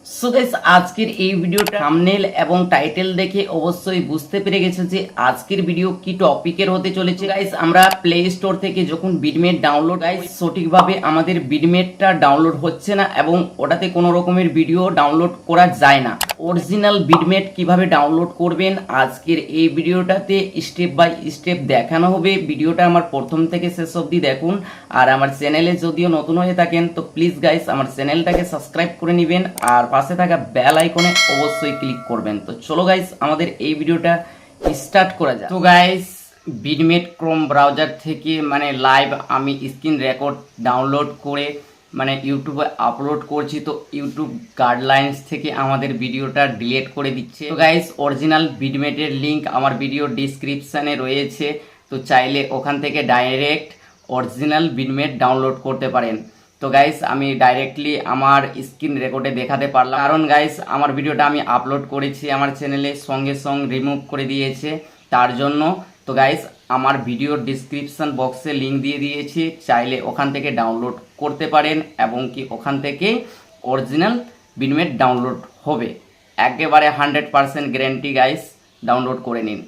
So guys আজকের এই ভিডিওটা থাম্বনেল এবং টাইটেল দেখে অবশ্যই বুঝতে পেরে গেছো যে আজকের ভিডিও কি টপিকের হতে চলেছে। গাইস আমরা প্লে স্টোর থেকে যখন বিটমেট ডাউনলোড গাইস সঠিকভাবে আমাদের বিটমেটটা ডাউনলোড হচ্ছে না এবং ওটাতে কোনো রকমের ভিডিও ডাউনলোড করা যায় না। অরিজিনাল বিটমেট কিভাবে ডাউনলোড করবেন আজকের এই ভিডিওটাতে স্টেপ বাই স্টেপ দেখানো হবে। ভিডিওটা আমার প্রথম থেকে শেষ অবধি দেখুন। আর আমার চ্যানেলে যদিও নতুন হয়ে থাকেন তো প্লিজ গাইস আমার চ্যানেলটাকে সাবস্ক্রাইব করে নেবেন আর পাশে থাকা বেল আইকনে অবশ্যই ক্লিক করবেন। তো চলো গাইস আমাদের এই ভিডিওটা স্টার্ট করা যাক। তো গাইস বিটমেট ক্রোম ব্রাউজার থেকে লাইভ আমি স্ক্রিন রেকর্ড ডাউনলোড করে ইউটিউবে আপলোড করছি। তো ইউটিউব গাইডলাইন্স থেকে আমাদের ভিডিওটা ডিলিট করে দিচ্ছে। তো গাইস অরিজিনাল বিটমেটের লিংক আমার ভিডিও ডিসক্রিপশানে রয়েছে, তো চাইলে ওখান থেকে ডাইরেক্ট অরিজিনাল বিটমেট ডাউনলোড করতে পারেন। তো গাইস আমি ডাইরেক্টলি আমার স্ক্রিন রেকর্ডে দেখাতে পারলাম, কারণ গাইস আমার ভিডিওটা আমি আপলোড করেছি আমার চ্যানেলে, সঙ্গে সঙ্গে রিমুভ করে দিয়েছে তার জন্য। তো গাইস আমার ভিডিওর ডিসক্রিপশন বক্সে লিঙ্ক দিয়ে দিয়েছি, চাইলে ওখান থেকে ডাউনলোড করতে পারেন এবং কি ওখান থেকে অরিজিনাল বিটমেট ডাউনলোড হবে। একেবারে 100% গ্যারান্টি গাইস, ডাউনলোড করে নিন।